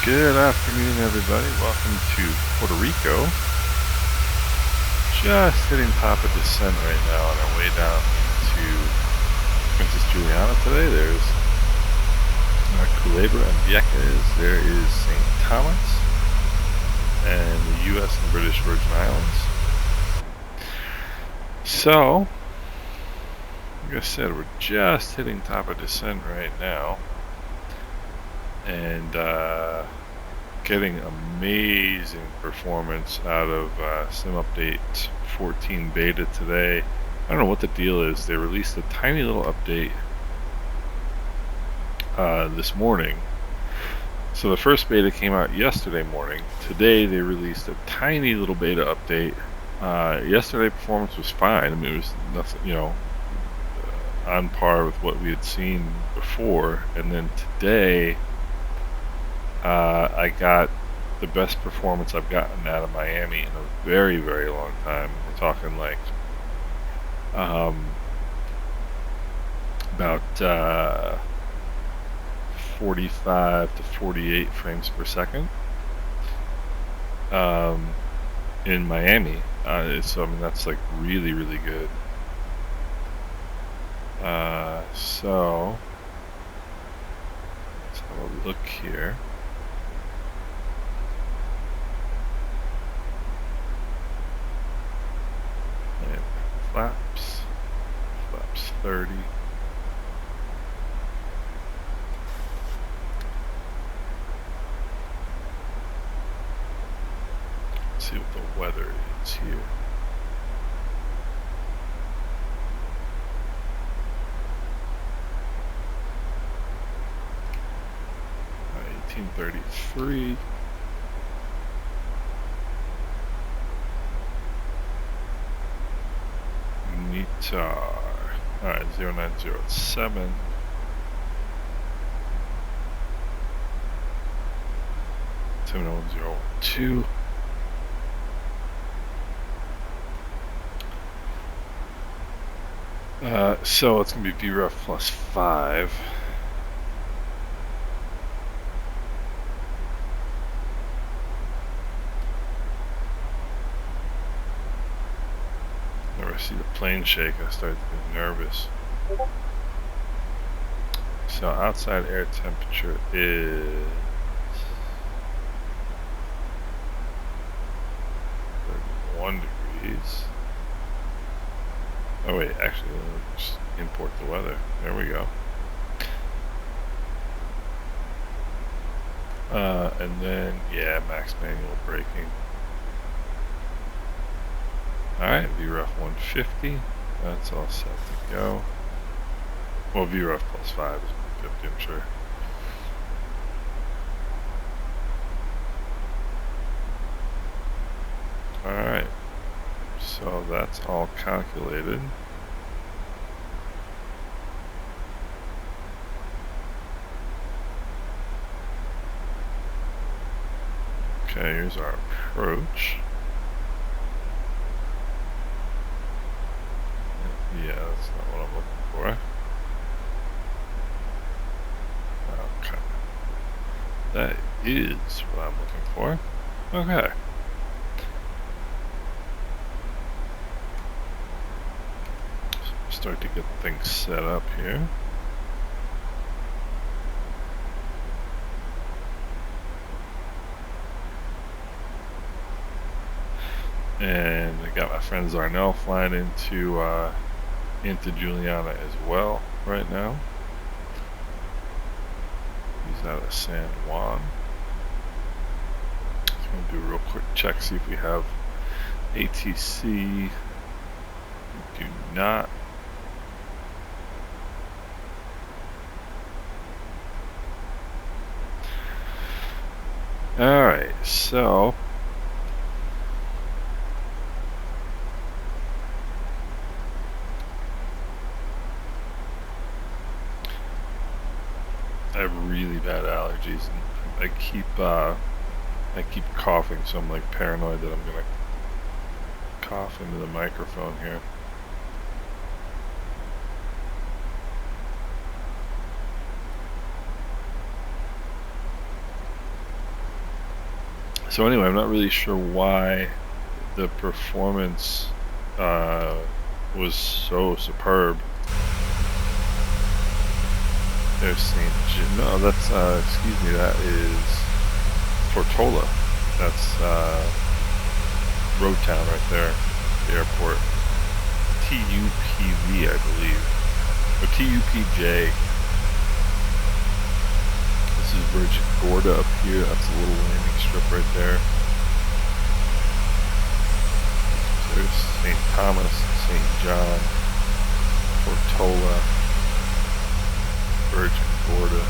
Good afternoon, everybody. Welcome to Puerto Rico. Just hitting top of descent right now on our way down to Princess Juliana today. There's Culebra and Vieques. There is St. Thomas and the U.S. and British Virgin Islands. So, like I said, we're just hitting top of descent right now. And getting amazing performance out of Sim Update 14 beta today. I don't know what the deal is. They released a tiny little update this morning. So the first beta came out yesterday morning. Today they released a tiny little beta update. Yesterday performance was fine. I mean, it was nothing, on par with what we had seen before. And then today, I got the best performance I've gotten out of Miami in a very, very long time. We're talking like about 45 to 48 frames per second in Miami. So I mean that's like really, really good. So let's have a look here. Flaps 30. Let's see what the weather is here. Uh, 1833. Alright, 0907. $71012. So it's gonna be VREF plus 5. Whenever I see the plane shake, I start to get nervous. So outside air temperature is 31 degrees. Oh wait, actually, let's just import the weather. There we go. And then, yeah, max manual braking. Alright, VREF 150. That's all set to go. Well, VREF plus 5 is 150, I'm sure. Alright, so that's all calculated. Okay, here's our approach. Yeah, that's not what I'm looking for. Okay. That is what I'm looking for. Okay. So start to get things set up here. And I got my friend Zarnell flying into Juliana as well right now. He's out of San Juan. So I'm gonna do a real quick check, see if we have ATC. We do not. Alright, so I have really bad allergies, and I keep coughing, so I'm like paranoid that I'm gonna cough into the microphone here. So anyway, I'm not really sure why the performance was so superb. There's no, that's excuse me, that is Tortola. That's Road Town right there, the airport. TUPV, I believe, or TUPJ. This is Virgin Gorda up here. That's a little landing strip right there. There's St. Thomas, St. John, Tortola, Virgin Gorda.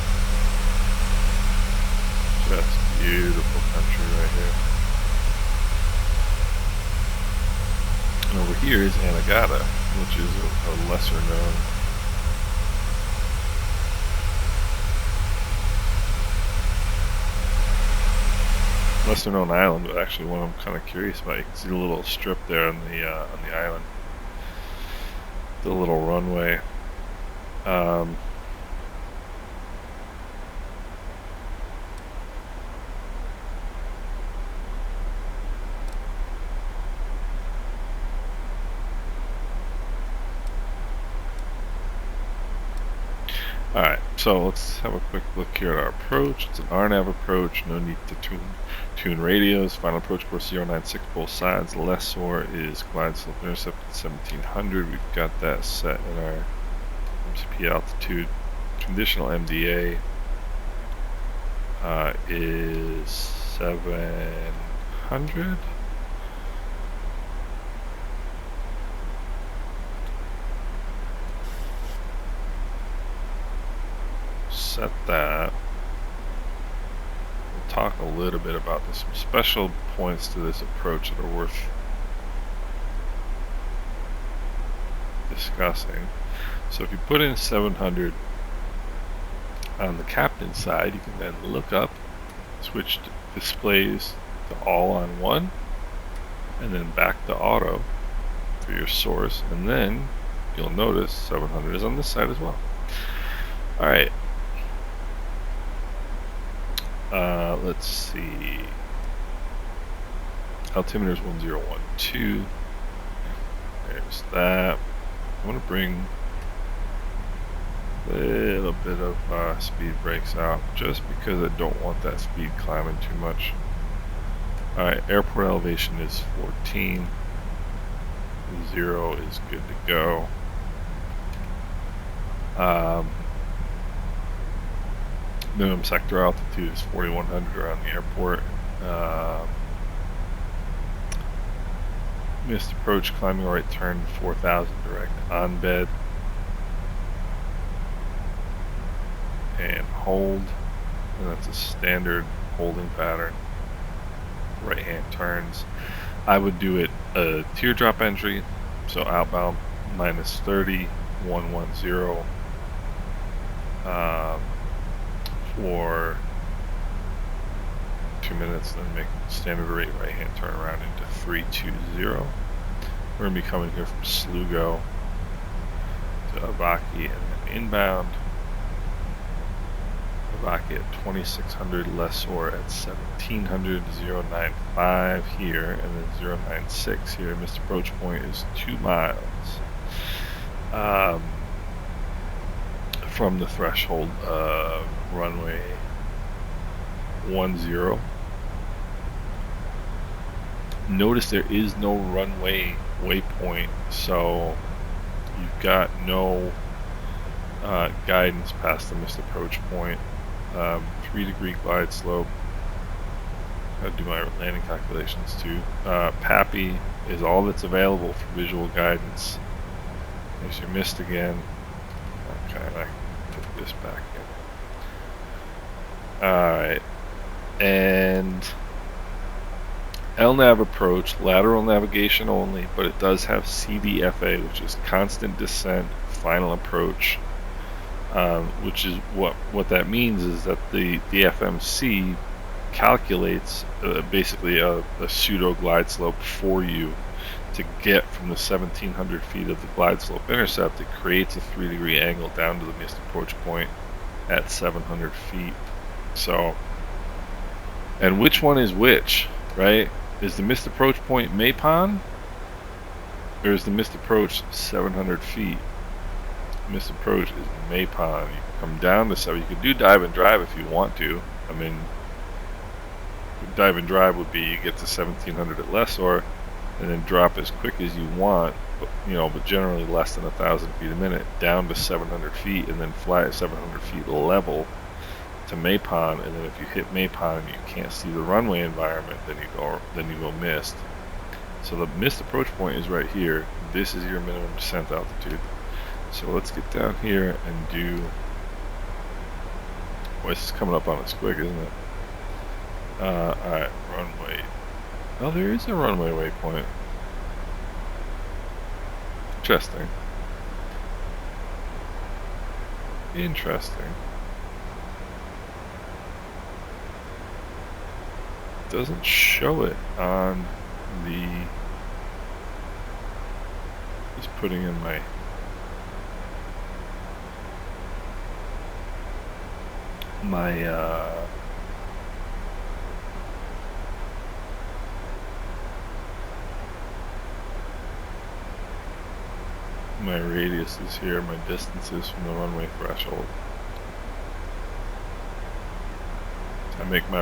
Just beautiful country right here. And over here is Anegada, which is a lesser known. Lesser known island, but actually one I'm kind of curious about. You can see the little strip there on the island, the little runway. Alright, so let's have a quick look here at our approach. It's an RNAV approach, no need to tune radios. Final approach course 096 both sides. Lessor is glide slope intercept at 1700. We've got that set at our MCP altitude. Conditional MDA is 700. Set that. We'll talk a little bit about some special points to this approach that are worth discussing. So if you put in 700 on the captain side, you can then look up, switch displays to all on one, and then back to auto for your source, and then you'll notice 700 is on this side as well. Alright. Let's see. Altimeter is 1012. There's that. I want to bring a little bit of speed brakes out just because I don't want that speed climbing too much. Alright, airport elevation is 14. 0 is good to go. Minimum sector altitude is 4100 around the airport. Missed approach, climbing right turn 4000 direct on bed. And hold. And that's a standard holding pattern. Right hand turns. I would do it a teardrop entry, so outbound -30, 110. For 2 minutes, then make standard rate right hand turn around into 320. We're going to be coming here from Slugo to Avaki and then inbound. Avaki at 2600, Lessor at 1700, 095 here, and then 096 here. Missed approach point is 2 miles from the threshold of runway 10. Notice there is no runway waypoint, so you've got no guidance past the missed approach point. 3-degree glide slope. Gotta do my landing calculations too. PAPI is all that's available for visual guidance. In case you missed again. Okay, I put this back in. Alright. And LNAV approach, lateral navigation only, but it does have CDFA, which is constant descent, final approach. Which is what that means is that the FMC calculates basically a pseudo glide slope for you to get from the 1700 feet of the glide slope intercept. It creates a 3-degree angle down to the missed approach point at 700 feet. So, and which one is which? right? Is the missed approach point Maarten, or is the missed approach 700 feet? Missed approach is Maarten. You come down to 7. You could do dive and drive if you want to. I mean, dive and drive would be you get to 1700 at Lessor, and then drop as quick as you want, but, you know, but generally less than 1,000 feet a minute, down to 700 feet, and then fly at 700 feet level to Maarten. And then if you hit Maarten and you can't see the runway environment, then you go missed. So the missed approach point is right here. This is your minimum descent altitude. So let's get down here and do. Boy, this is coming up on us quick, isn't it? Alright, runway. Oh, there is a runway waypoint. Interesting. Interesting. Doesn't show it on the. Just putting in my. My radius is here, my distances from the runway threshold. I make my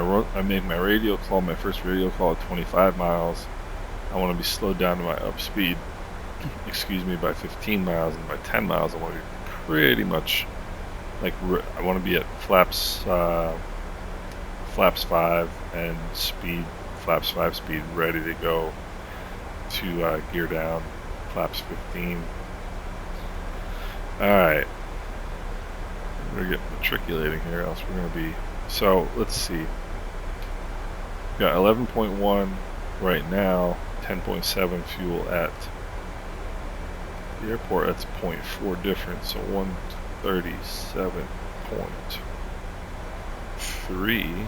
radio call, my first radio call at 25 miles. I want to be slowed down to my up speed, excuse me, by 15 miles, and by 10 miles I want to be pretty much like I want to be at flaps 5 and speed, flaps 5 speed, ready to go to gear down, flaps 15. Alright, we're getting matriculating here, else we're going to be. So let's see, we got 11.1 right now, 10.7 fuel at the airport. That's 0.4 difference, so 137.3.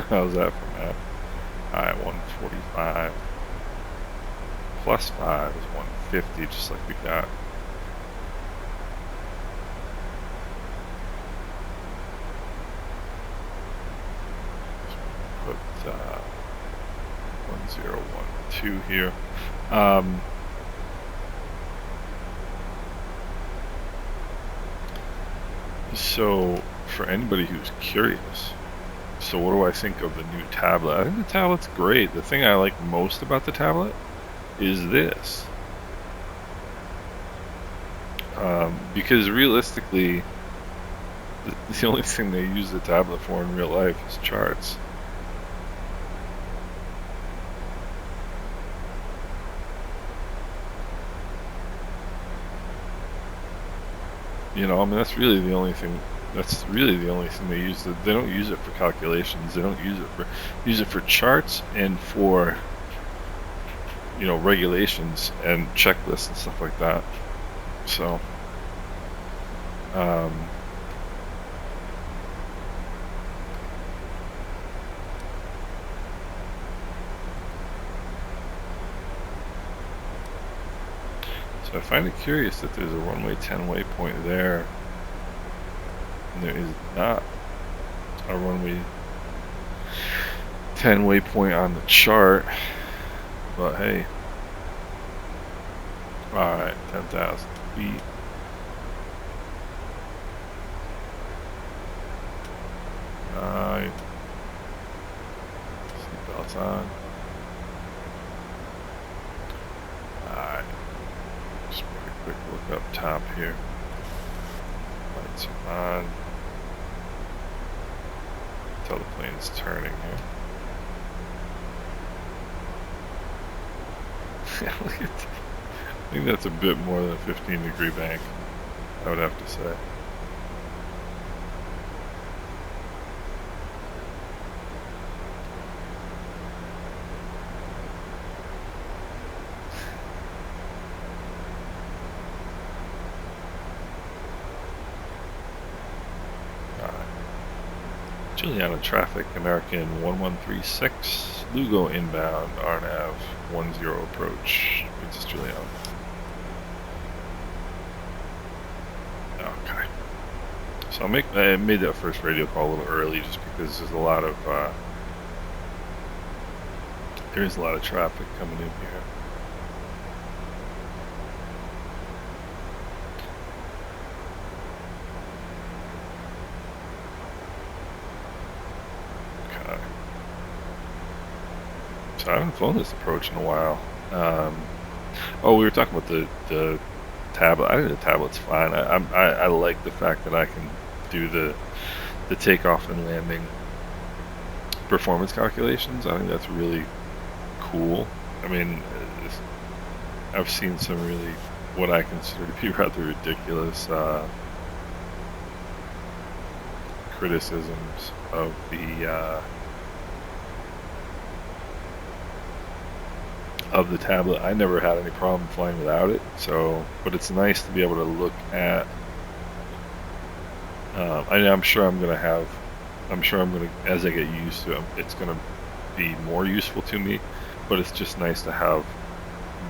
How's that for math? Alright, 145 plus 5 is 150, just like we got. Put 1012 here. So for anybody who's curious, so what do I think of the new tablet? I think the tablet's great. The thing I like most about the tablet is this. Because realistically, the only thing they use the tablet for in real life is charts. You know, I mean, that's really the only thing. That's really the only thing they use. They don't use it for calculations. They don't use it for charts and for, you know, regulations and checklists and stuff like that. So, I find it curious that there's a runway 10 waypoint there, and there is not a runway 10 waypoint on the chart, but hey. Alright, 10,000 feet. Alright. Seatbelts on. Alright. Just make a quick look up top here. Lights are on. Until the plane's turning here. Look at that. I think that's a bit more than a 15-degree bank, I would have to say. Juliana traffic, American 1136, Lugo inbound, RNAV 10 approach, Princess Juliana. Okay. So I made that first radio call a little early just because there's a lot of There's a lot of traffic coming in here. Okay. So I haven't flown this approach in a while. Oh, we were talking about the tablet. I think the tablet's fine. I like the fact that I can do the takeoff and landing performance calculations. I think that's really cool. I mean, I've seen some really what I consider to be rather ridiculous criticisms of the tablet. I never had any problem flying without it. So, but it's nice to be able to look at. I'm sure I'm gonna have. I'm sure I'm gonna, as I get used to it, it's gonna be more useful to me. But it's just nice to have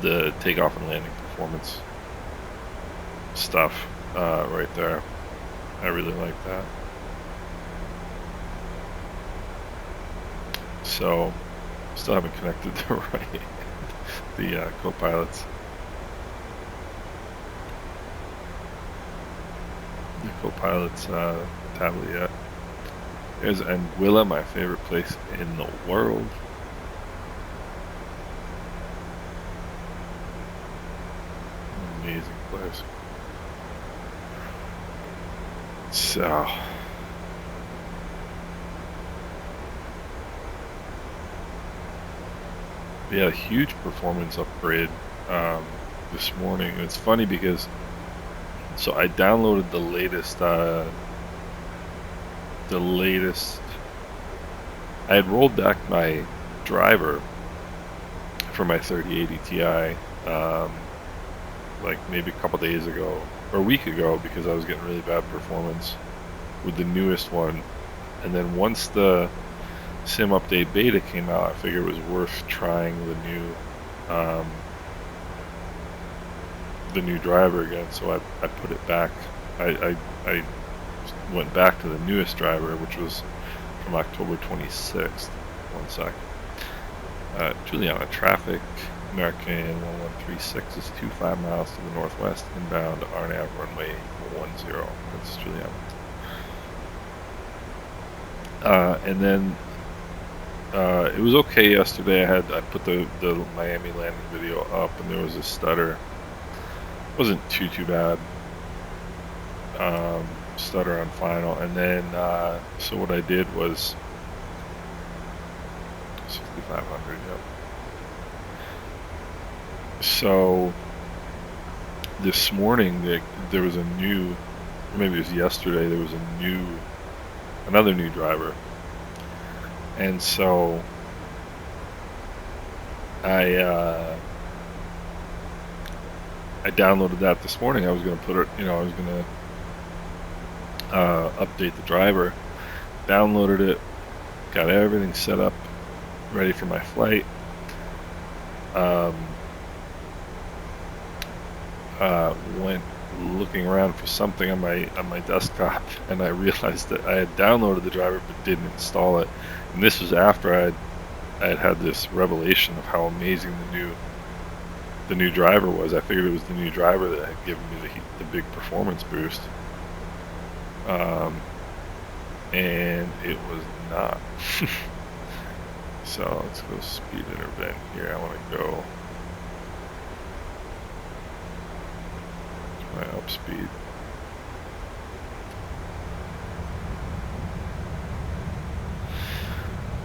the takeoff and landing performance stuff right there. I really like that. So, still haven't connected the the co-pilots. The co-pilot's tablet yet. There's Anguilla, my favorite place in the world. Amazing place. So we had a huge performance upgrade this morning. It's funny because so I downloaded the latest I had rolled back my driver for my 3080 Ti like maybe a couple days ago or a week ago because I was getting really bad performance with the newest one, and then once the sim update beta came out, I figured it was worth trying the new driver again. So I put it back. I went back to the newest driver, which was from October 26th. One sec. Juliana traffic. American 1136 is 25 miles to the northwest, inbound RNAV runway 10. Princess Juliana. And then it was okay yesterday. I put the Miami landing video up, and there was a stutter. It wasn't too bad. Stutter on final, and then so what I did was 6,500. Yep. So this morning there was a new, or maybe it was yesterday, there was another new driver, and so I downloaded that this morning. I was going to put it, I was going to update the driver, downloaded it, got everything set up, ready for my flight. Went looking around for something on my desktop, and I realized that I had downloaded the driver but didn't install it. And this was after I had this revelation of how amazing the new driver was. I figured it was the new driver that had given me the big performance boost, and it was not. So let's go speed intervent here. I want to go my up speed.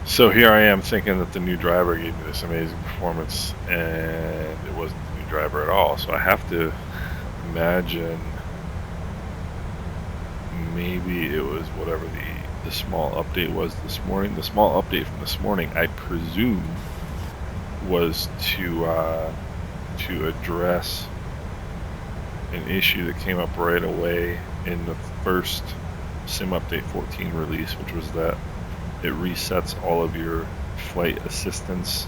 So here I am thinking that the new driver gave me this amazing performance, and it wasn't the new driver at all. So I have to imagine maybe it was whatever the small update was this morning. The small update from this morning, I presume, was to address an issue that came up right away in the first Sim Update 14 release, which was that it resets all of your flight assistance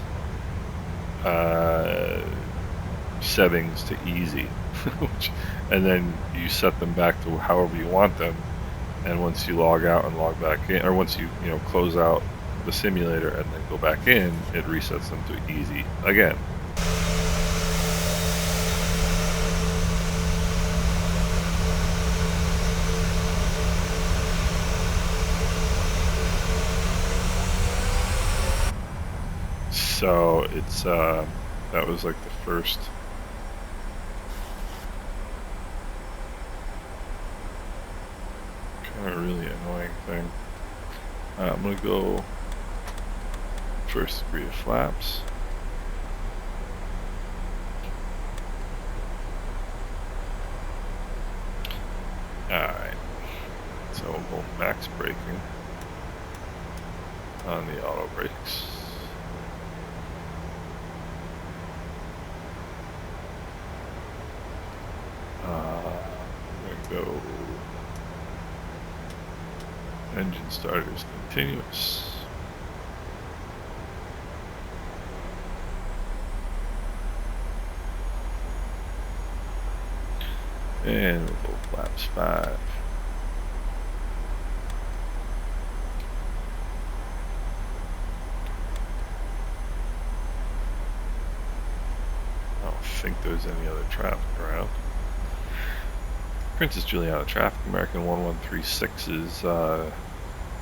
settings to easy, and then you set them back to however you want them. And once you log out and log back in, or once you close out the simulator and then go back in, it resets them to easy again. So it's that was like the first kind of really annoying thing. I'm gonna go first degree of flaps. Alright, so we'll go max braking on the auto brakes. I'm gonna go engine starters continuous. And we'll go flaps 5. I don't think there's any other traffic around. Princess Juliana traffic, American 1136 is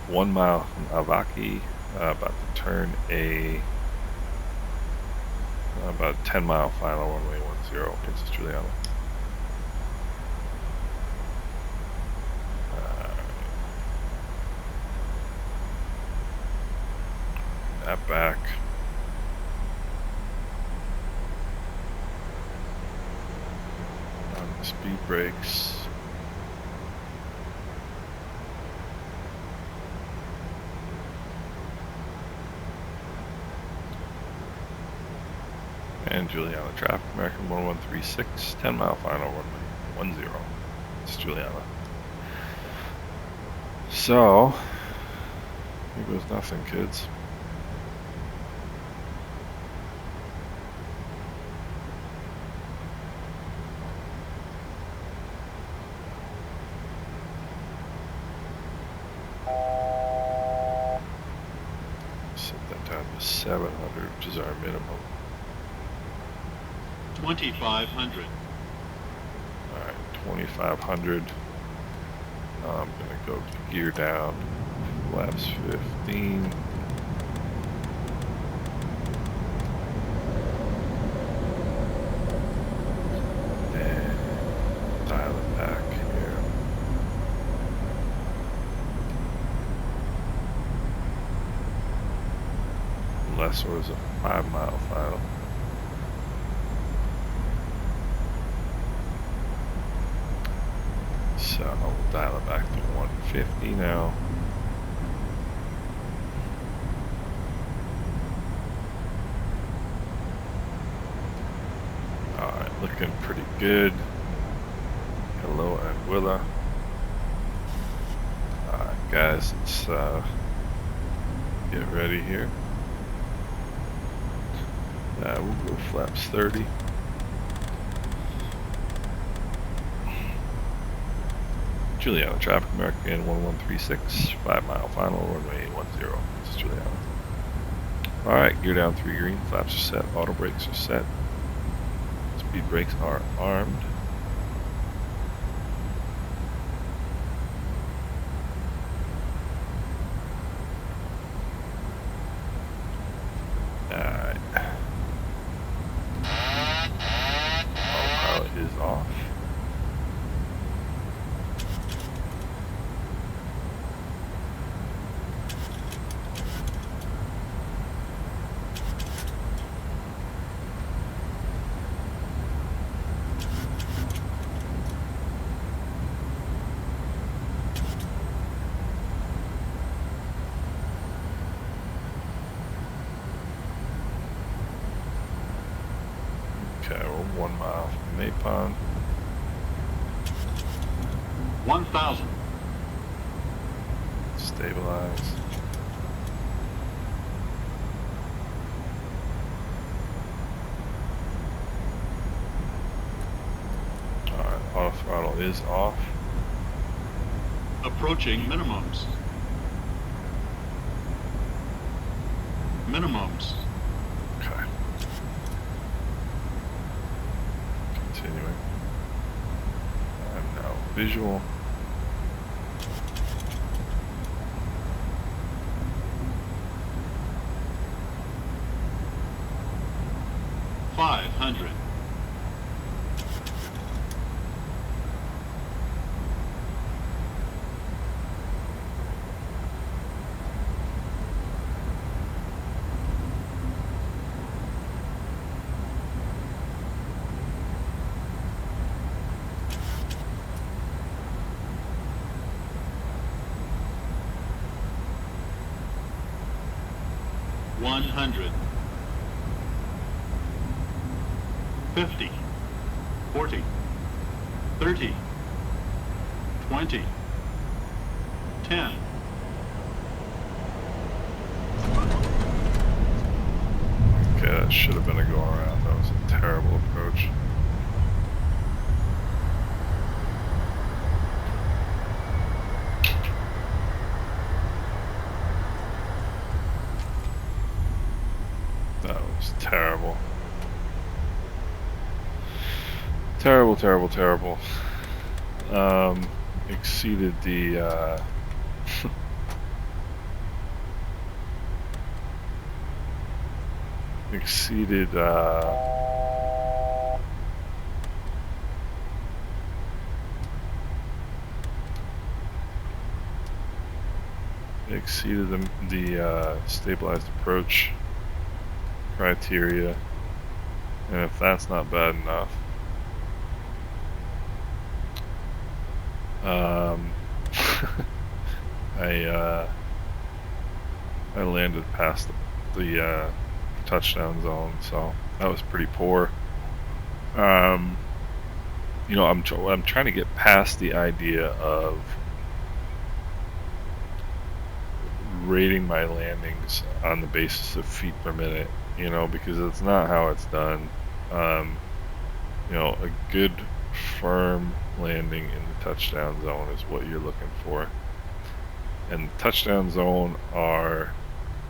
1 mile from Avaki, about to turn about a 10-mile final runway 10, Princess Juliana. That back. On the speed brakes. And Juliana traffic, American 1136, 10-mile final runway 10. It's Juliana. So, here goes nothing, kids. Set that down to 700, which is our minimum. 2,500. Alright, 2,500. I'm gonna go gear down, flaps 15. And dial it back here. Unless it was a 5-mile final. So we'll dial it back to 150 now. Alright, looking pretty good. Hello and Willa. Alright guys, let's get ready here. We'll go flaps 30. Juliana traffic, American 1136, 5-mile final, runway 10. This is Juliana. Alright, gear down 3 green, flaps are set, auto brakes are set, speed brakes are armed. Alright. Autopilot is off. Okay, we're 1 mile from Napon. 1,000. Stabilize. Alright, auto throttle is off. Approaching minimums. Minimums. Okay. Continuing. I'm now visual. $500. 100. 50. 40. 30. 20. 10. Okay, that should have been a go around. That was a terrible approach. That was terrible. Terrible, terrible, terrible. Exceeded the, exceeded, exceeded the stabilized approach criteria, and if that's not bad enough, I landed past the touchdown zone, so that was pretty poor. You know, I'm trying to get past the idea of rating my landings on the basis of feet per minute, you know, because it's not how it's done. You know, a good firm landing in the touchdown zone is what you're looking for. And the touchdown zone are,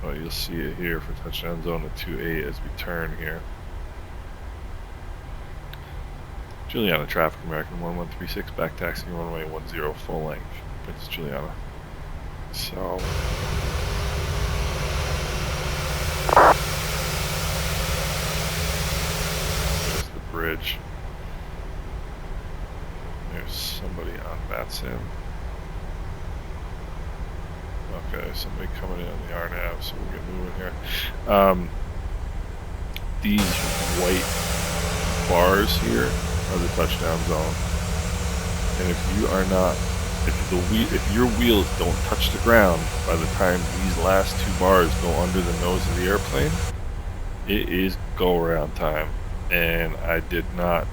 well, you'll see it here for touchdown zone at 2.8 as we turn here. Juliana traffic, American 1136, back taxiing runway 10 full length, Princess Juliana. So there's the bridge. There's somebody on that sim. Okay, somebody coming in on the RNAV, so we'll get moving here. These white bars here are the touchdown zone. And if you are not, if your wheels don't touch the ground by the time these last two bars go under the nose of the airplane, it is go around time. And I did not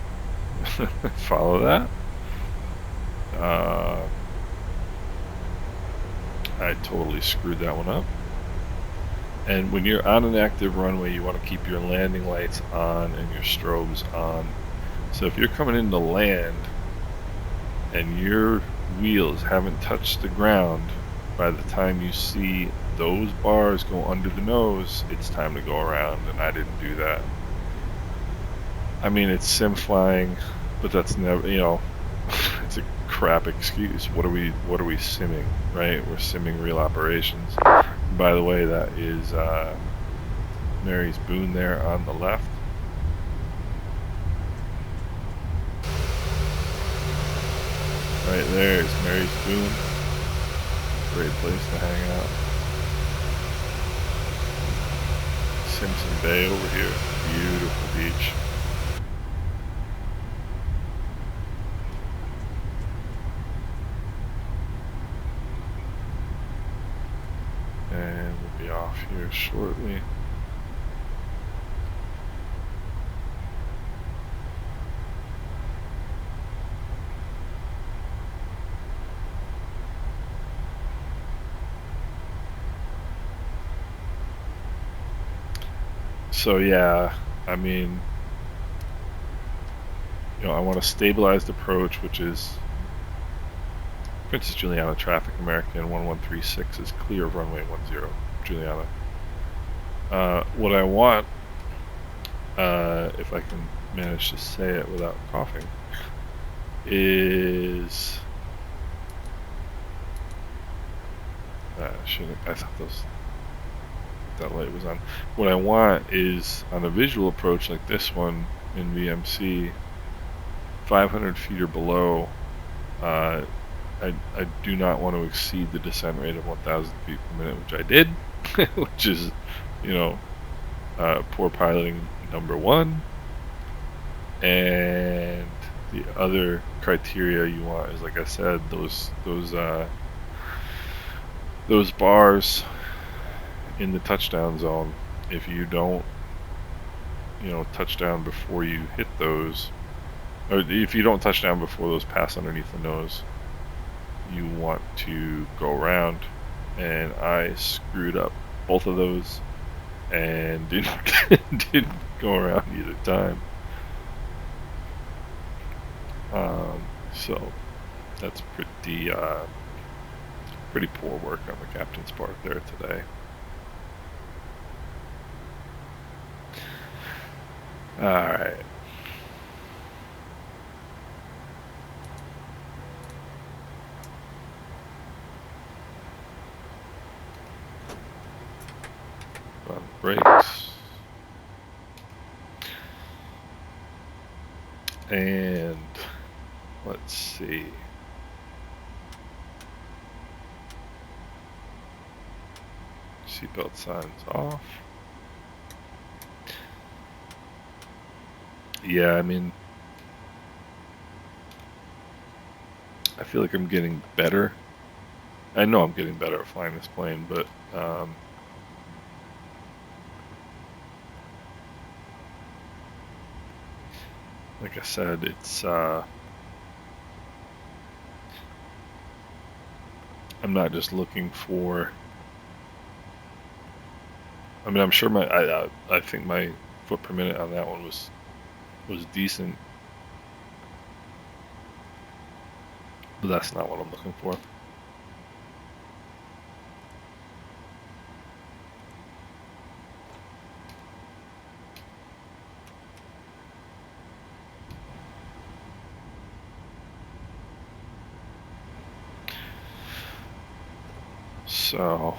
follow that. I totally screwed that one up. And when you're on an active runway, you want to keep your landing lights on and your strobes on. So if you're coming in to land and your wheels haven't touched the ground by the time you see those bars go under the nose, it's time to go around, and I didn't do that. I mean, it's sim flying, but that's never, you know, it's a crap excuse. What are we simming, right? We're simming real operations. By the way, that is Mary's Boone there on the left. Right there is Mary's Boone. Great place to hang out. Simpson Bay over here. Beautiful beach. And we'll be off here shortly. So yeah, I mean, you know, I want a stabilized approach, which is Princess Juliana traffic, American 1136 is clear of runway 10, Juliana. What I want, if I can manage to say it without coughing, is I thought that light was on. What I want is on a visual approach like this one in VMC, 500 feet or below. I do not want to exceed the descent rate of 1,000 feet per minute, which I did, which is, poor piloting number one. And the other criteria you want is, like I said, those bars in the touchdown zone. If you don't, touch down before you hit those, or if you don't touch down before those pass underneath the nose, you want to go around. And I screwed up both of those and didn't go around either time. So that's pretty poor work on the captain's part there today. All right. On brakes. And let's see. Seatbelt signs off. Yeah, I mean, I feel like I'm getting better. I know I'm getting better at flying this plane, but like I said, it's I'm not just looking for. I mean, I'm sure I think my foot per minute on that one was decent, but that's not what I'm looking for. So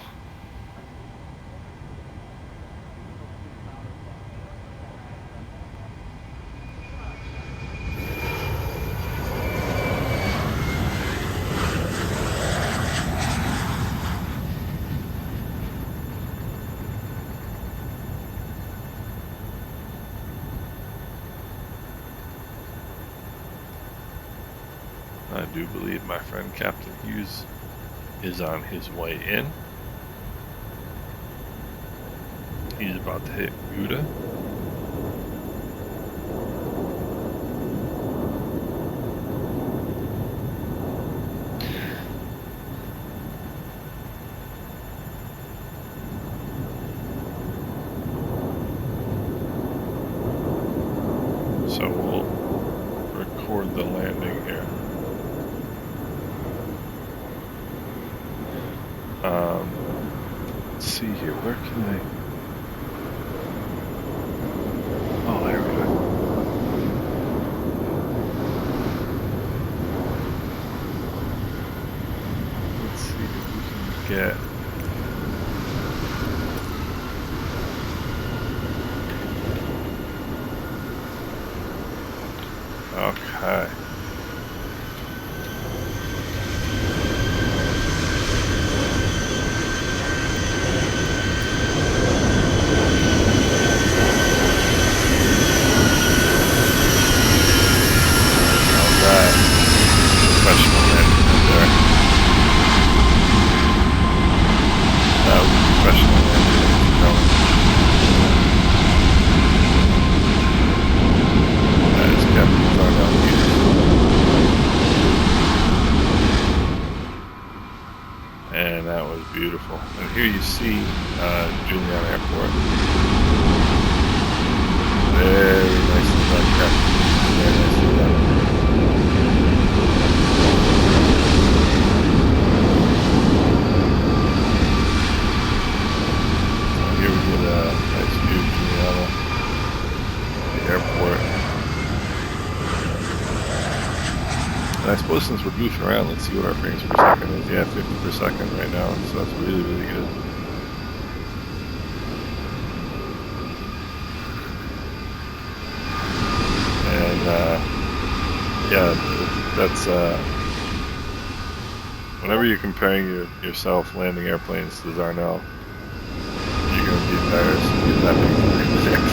I do believe my friend Captain Hughes is on his way in. He's about to hit Gouda. So we'll record the landing here. Let's see here, where can I... Oh, there we go. Let's see if we can get... Okay. And that was beautiful. And here you see Juliana Airport. Very nicely done, Captain. Very nicely done. So here we go. I suppose since we're goofing around, let's see what our frames per second is. Yeah, 50 per second right now, so that's really, really good. And yeah, that's whenever you're comparing yourself landing airplanes to Zarnell, you're gonna be embarrassed to get that many frames.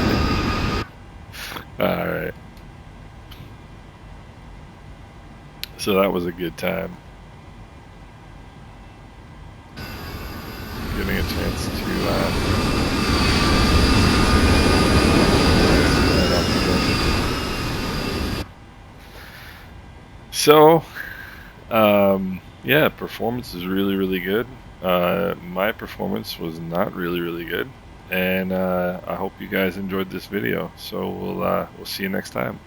All right. So that was a good time. Getting a chance to so yeah, performance is really, really good. My performance was not really, really good, and I hope you guys enjoyed this video. So we'll see you next time.